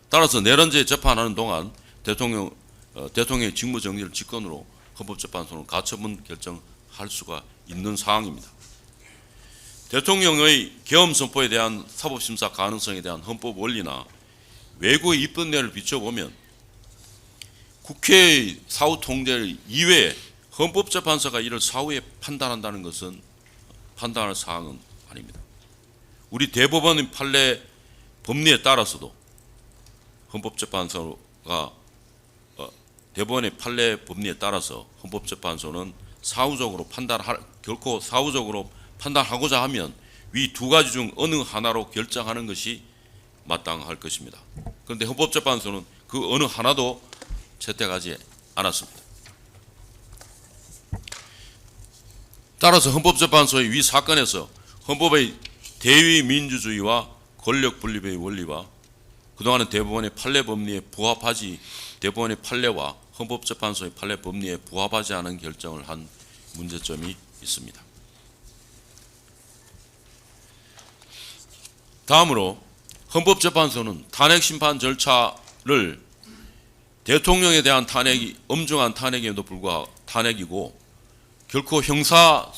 따라서 내란죄 재판하는 동안 대통령의 직무정지를 직권으로 헌법재판소는 가처분 결정할 수가 있는 사항입니다. 대통령의 계엄 선포에 대한 사법심사 가능성에 대한 헌법 원리나 외국의 입법례를 비춰보면 국회의 사후 통제 이외에 헌법재판소가 이를 사후에 판단한다는 것은 판단할 사항은 아닙니다. 우리 대법원의 판례 법리에 따라서도 헌법재판소가 대법원의 판례 법리에 따라서 헌법재판소는 결코 사후적으로 판단하고자 하면 위 두 가지 중 어느 하나로 결정하는 것이 마땅할 것입니다. 그런데 헌법재판소는 그 어느 하나도 채택하지 않았습니다. 따라서 헌법재판소의 위 사건에서 헌법의 대의 민주주의와 권력 분립의 원리와 그동안은 대법원의 판례 법리에 대법원의 판례와 헌법재판소의 판례 법리에 부합하지 않은 결정을 한 문제점이 있습니다. 다음으로 헌법재판소는 탄핵 심판 절차를 대통령에 대한 탄핵이 엄중한 탄핵에도 불구하고 탄핵이고 결코 형사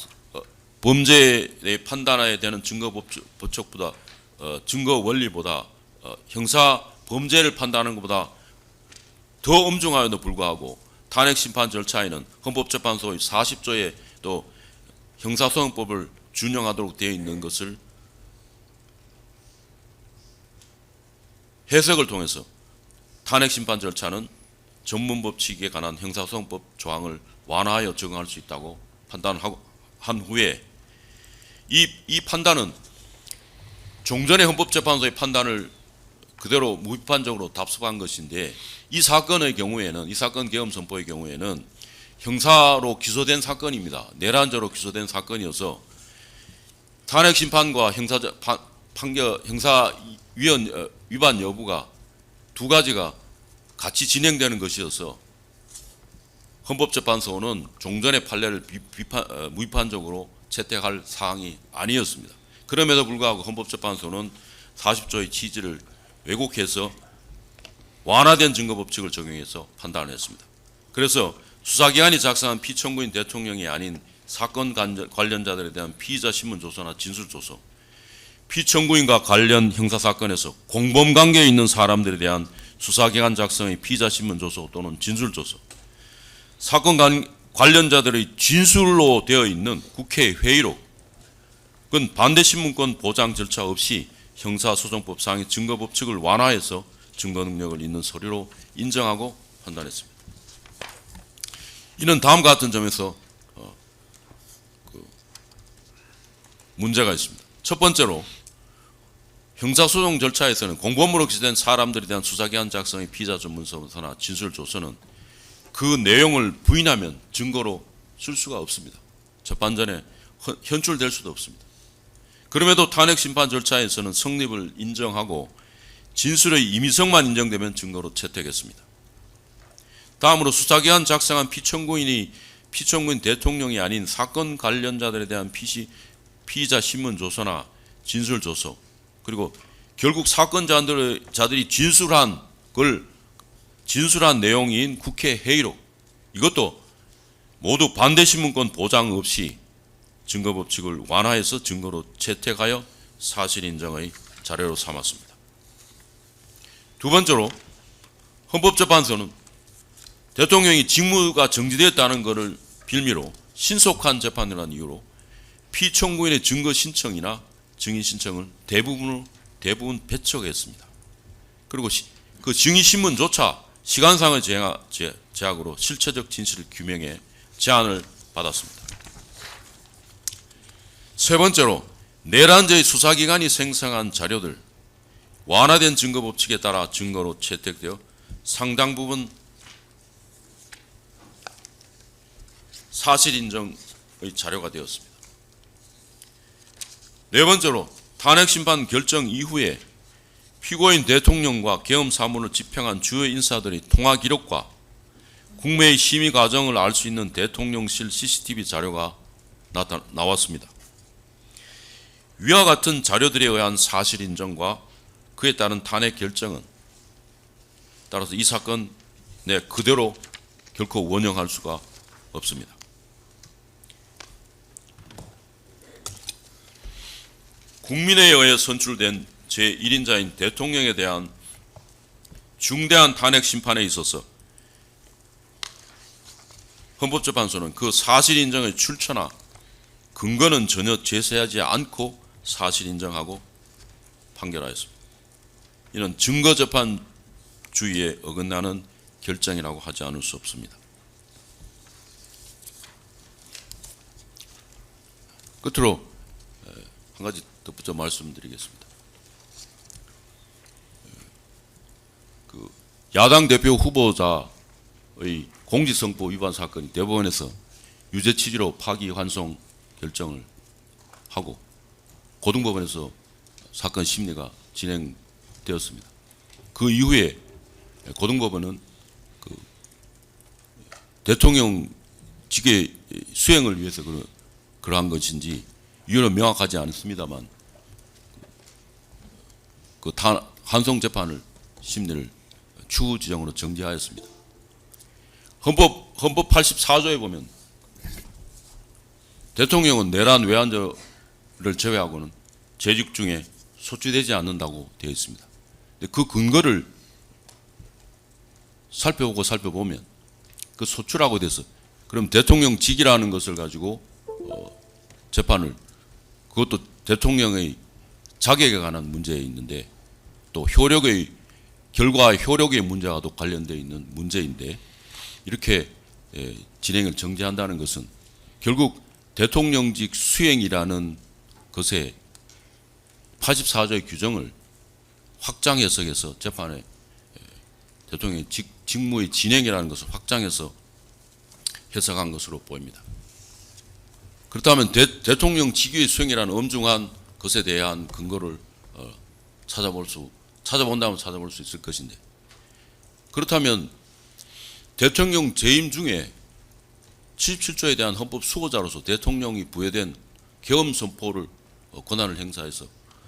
범죄의 판단해야 되는 증거 원리보다 형사 범죄를 판단하는 것보다 더 엄중하여도 불구하고 탄핵 심판 절차에는 헌법재판소의 40조에 또 형사소송법을 준용하도록 되어 있는 것을 해석을 통해서 탄핵 심판 절차는 전문 법칙에 관한 형사소송법 조항을 완화하여 적용할 수 있다고 한 후에 이 판단은 종전의 헌법재판소의 판단을 그대로 무비판적으로 답습한 것인데, 이 사건 계엄 선포의 경우에는 형사로 기소된 사건입니다. 내란죄로 기소된 사건이어서 탄핵 심판과 형사 위반 여부가 두 가지가 같이 진행되는 것이어서 헌법재판소는 종전의 판례를 무비판적으로 채택할 사항이 아니었습니다. 그럼에도 불구하고 헌법재판소는 40조의 취지를 왜곡해서 완화된 증거법칙을 적용해서 판단을 했습니다. 그래서 수사기관이 작성한 피청구인 대통령이 아닌 사건 관련자들에 대한 피의자 신문조서나 진술조서, 피청구인과 관련 형사사건에서 공범관계에 있는 사람들에 대한 수사기관 작성의 피의자 신문조서 또는 진술조서, 사건 관련자들의 진술로 되어 있는 국회 회의록, 그건 반대신문권 보장 절차 없이 형사소송법상의 증거법칙을 완화해서 증거능력을 있는 서류로 인정하고 판단했습니다. 이는 다음과 같은 점에서 문제가 있습니다. 첫 번째로 형사소송 절차에서는 공범으로 기소된 사람들에 대한 수사기관 작성의 피의자 전문서나 진술조서는 그 내용을 부인하면 증거로 쓸 수가 없습니다. 재판전에 현출될 수도 없습니다. 그럼에도 탄핵 심판 절차에서는 성립을 인정하고 진술의 임의성만 인정되면 증거로 채택했습니다. 다음으로 수사기관 작성한 피청구인 대통령이 아닌 사건 관련자들에 대한 피의자 신문조서나 진술조서, 그리고 결국 사건자들이 진술한 내용인 국회 회의록, 이것도 모두 반대신문권 보장 없이 증거 법칙을 완화해서 증거로 채택하여 사실 인정의 자료로 삼았습니다. 두 번째로 헌법재판소는 대통령이 직무가 정지되었다는 것을 빌미로 신속한 재판이라는 이유로 피청구인의 증거 신청이나 증인 신청을 대부분 배척했습니다. 그리고 그 증인 신문조차 시간상의 제약으로 실체적 진실을 규명해 제안을 받았습니다. 세 번째로 내란죄의 수사기관이 생성한 자료들 완화된 증거 법칙에 따라 증거로 채택되어 상당 부분 사실 인정의 자료가 되었습니다. 네 번째로 탄핵심판 결정 이후에 피고인 대통령과 계엄 사무를 집행한 주요 인사들의 통화 기록과 국내의 심의 과정을 알 수 있는 대통령실 CCTV 자료가 나왔습니다. 위와 같은 자료들에 의한 사실 인정과 그에 따른 탄핵 결정은 따라서 이 사건 내 그대로 결코 원형할 수가 없습니다. 국민에 의해 선출된 제1인자인 대통령에 대한 중대한 탄핵 심판에 있어서 헌법재판소는 그 사실 인정의 출처나 근거는 전혀 제시하지 않고 사실 인정하고 판결하였습니다. 이는 증거재판주의에 어긋나는 결정이라고 하지 않을 수 없습니다. 끝으로 한 가지 덧붙여 말씀드리겠습니다. 그 야당 대표 후보자의 공직선거 위반 사건이 대법원에서 유죄 취지로 파기환송 결정을 하고 고등법원에서 사건 심리가 진행되었습니다. 그 이후에 고등법원은 그 대통령 직계 수행을 위해서 그러한 것인지 이유는 명확하지 않습니다만 그 환송 재판을 심리를 추후 지정으로 정지하였습니다. 헌법 84조에 보면 대통령은 내란 외환죄를 제외하고는 재직 중에 소추되지 않는다고 되어 있습니다. 그 근거를 살펴보면 그 소추라고 돼서 그럼 대통령 직이라는 것을 가지고 재판을 그것도 대통령의 자격에 관한 문제에 있는데 또 결과 효력의 문제와도 관련되어 있는 문제인데 이렇게 진행을 정지한다는 것은 결국 대통령직 수행이라는 것에 84조의 규정을 확장 해석해서 재판에 대통령의 직무의 진행이라는 것을 확장해서 해석한 것으로 보입니다. 그렇다면 대통령 직위의 수행이라는 엄중한 것에 대한 근거를 찾아본다면 찾아볼 수 있을 것인데 그렇다면 대통령 재임 중에 77조에 대한 헌법 수호자로서 대통령이 부여된 계엄 선포를 권한을 행사해서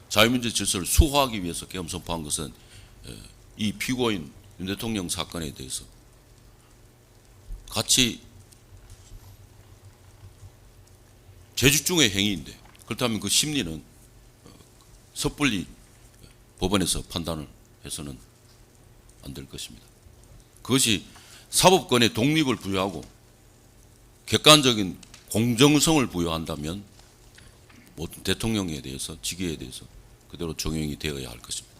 자유민주 질서를 수호하기 위해서 계엄 선포한 것은 이 피고인 윤 대통령 사건에 대해서 같이 재직 중의 행위인데 그렇다면 그 심리는 섣불리 법원에서 판단을 해서는 안 될 것입니다. 그것이 사법권의 독립을 부여하고 객관적인 공정성을 부여한다면 모든 대통령에 대해서 직위에 대해서 그대로 적용이 되어야 할 것입니다.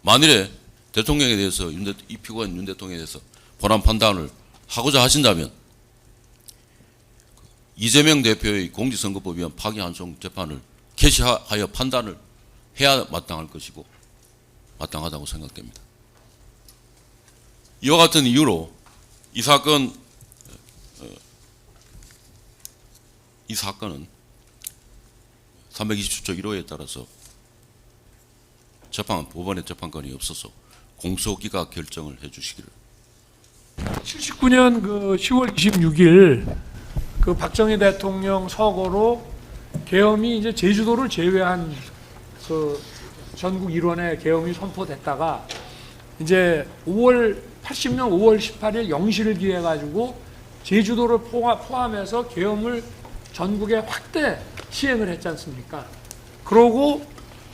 만일에 대통령에 대해서 이 피고인 윤 대통령에 대해서 본안 판단을 하고자 하신다면 이재명 대표의 공직선거법 위반 파기환송 재판을 개시하여 판단을 해야 마땅할 것이고 마땅하다고 생각됩니다. 이와 같은 이유로 이 사건은 이 327조 1호에 따라서 법원의 재판권이 없어서 공소기각 결정을 해주시기를. 79년 그 10월 26일 그 박정희 대통령 서거로 계엄이 이제 제주도를 제외한 그 전국 일원의 계엄이 선포됐다가 이제 80년 5월 18일 영시를 기해 가지고 제주도를 포함해서 계엄을 전국에 확대 시행을 했지 않습니까? 그러고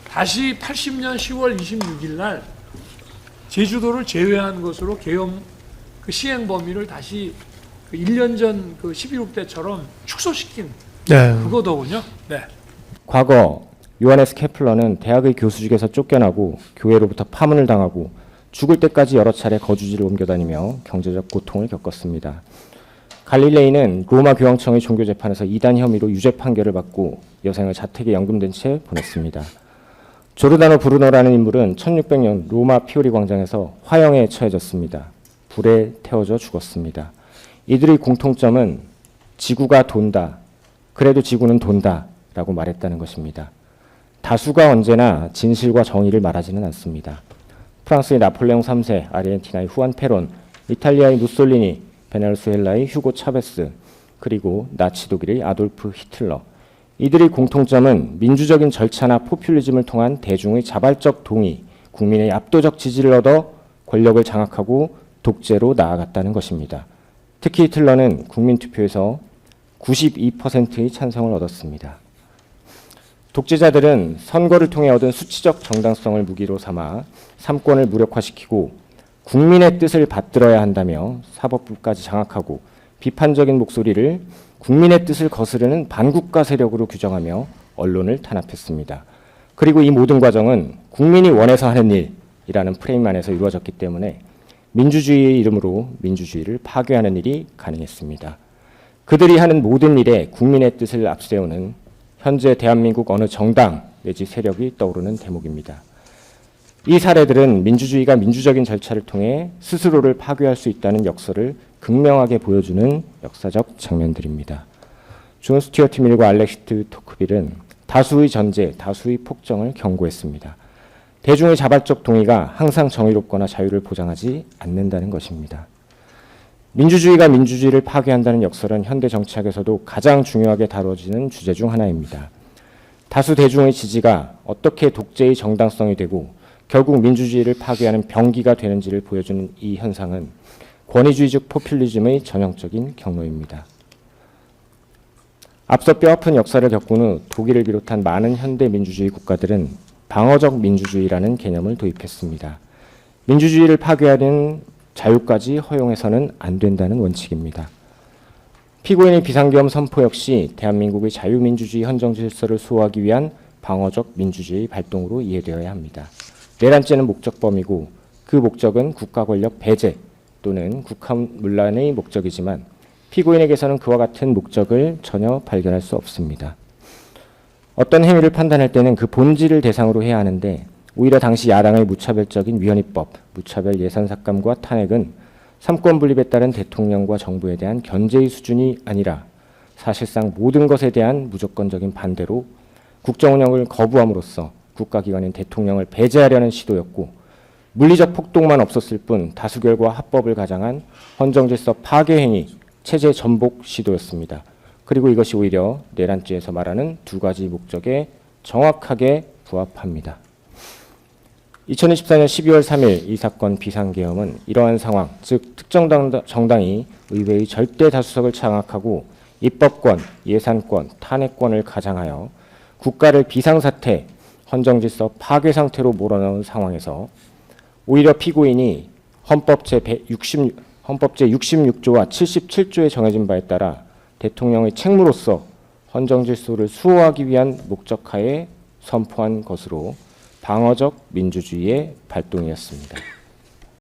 다시 80년 10월 26일 날 제주도를 제외한 것으로 계엄 그 시행 범위를 다시 그 1년 전 그 11국 때처럼 축소시킨 그거더군요. 네. 과거 요하네스 케플러는 대학의 교수직에서 쫓겨나고 교회로부터 파문을 당하고 죽을 때까지 여러 차례 거주지를 옮겨다니며 경제적 고통을 겪었습니다. 갈릴레이는 로마 교황청의 종교재판에서 이단 혐의로 유죄 판결을 받고 여생을 자택에 연금된 채 보냈습니다. 조르다노 브루노라는 인물은 1600년 로마 피오리 광장에서 화형에 처해졌습니다. 불에 태워져 죽었습니다. 이들의 공통점은 지구가 돈다, 그래도 지구는 돈다 라고 말했다는 것입니다. 다수가 언제나 진실과 정의를 말하지는 않습니다. 프랑스의 나폴레옹 3세, 아르헨티나의 후안 페론, 이탈리아의 무솔리니, 베네수엘라의 휴고 차베스, 그리고 나치 독일의 아돌프 히틀러. 이들의 공통점은 민주적인 절차나 포퓰리즘을 통한 대중의 자발적 동의, 국민의 압도적 지지를 얻어 권력을 장악하고 독재로 나아갔다는 것입니다. 특히 히틀러는 국민투표에서 92%의 찬성을 얻었습니다. 독재자들은 선거를 통해 얻은 수치적 정당성을 무기로 삼아 삼권을 무력화시키고 국민의 뜻을 받들어야 한다며 사법부까지 장악하고 비판적인 목소리를 국민의 뜻을 거스르는 반국가 세력으로 규정하며 언론을 탄압했습니다. 그리고 이 모든 과정은 국민이 원해서 하는 일이라는 프레임 안에서 이루어졌기 때문에 민주주의의 이름으로 민주주의를 파괴하는 일이 가능했습니다. 그들이 하는 모든 일에 국민의 뜻을 앞세우는 현재 대한민국 어느 정당 내지 세력이 떠오르는 대목입니다. 이 사례들은 민주주의가 민주적인 절차를 통해 스스로를 파괴할 수 있다는 역설을 극명하게 보여주는 역사적 장면들입니다. 존 스튜어트 밀과 알렉시스 토크빌은 다수의 전제, 다수의 폭정을 경고했습니다. 대중의 자발적 동의가 항상 정의롭거나 자유를 보장하지 않는다는 것입니다. 민주주의가 민주주의를 파괴한다는 역설은 현대 정치학에서도 가장 중요하게 다뤄지는 주제 중 하나입니다. 다수 대중의 지지가 어떻게 독재의 정당성이 되고 결국 민주주의를 파괴하는 병기가 되는지를 보여주는 이 현상은 권위주의적 포퓰리즘의 전형적인 경로입니다. 앞서 뼈아픈 역사를 겪은 후 독일을 비롯한 많은 현대 민주주의 국가들은 방어적 민주주의라는 개념을 도입했습니다. 민주주의를 파괴하는 자유까지 허용해서는 안 된다는 원칙입니다. 피고인의 비상계엄 선포 역시 대한민국의 자유민주주의 헌정 질서를 수호하기 위한 방어적 민주주의 발동으로 이해되어야 합니다. 내란죄는 목적범이고 그 목적은 국가 권력 배제 또는 국한문란의 목적이지만 피고인에게서는 그와 같은 목적을 전혀 발견할 수 없습니다. 어떤 행위를 판단할 때는 그 본질을 대상으로 해야 하는데 오히려 당시 야당의 무차별적인 위헌입법, 무차별 예산삭감과 탄핵은 삼권 분립에 따른 대통령과 정부에 대한 견제의 수준이 아니라 사실상 모든 것에 대한 무조건적인 반대로 국정운영을 거부함으로써 국가기관인 대통령을 배제하려는 시도였고 물리적 폭동만 없었을 뿐 다수결과 합법을 가장한 헌정질서 파괴 행위, 체제 전복 시도였습니다. 그리고 이것이 오히려 내란죄에서 말하는 두 가지 목적에 정확하게 부합합니다. 2024년 12월 3일 이 사건 비상계엄은 이러한 상황, 즉 특정 정당이 의회의 절대 다수석을 장악하고 입법권, 예산권, 탄핵권을 가장하여 국가를 비상사태, 헌정질서 파괴 상태로 몰아넣은 상황에서 오히려 피고인이 헌법 제66조와 77조에 정해진 바에 따라 대통령의 책무로서 헌정질서를 수호하기 위한 목적하에 선포한 것으로 방어적 민주주의의 발동이었습니다.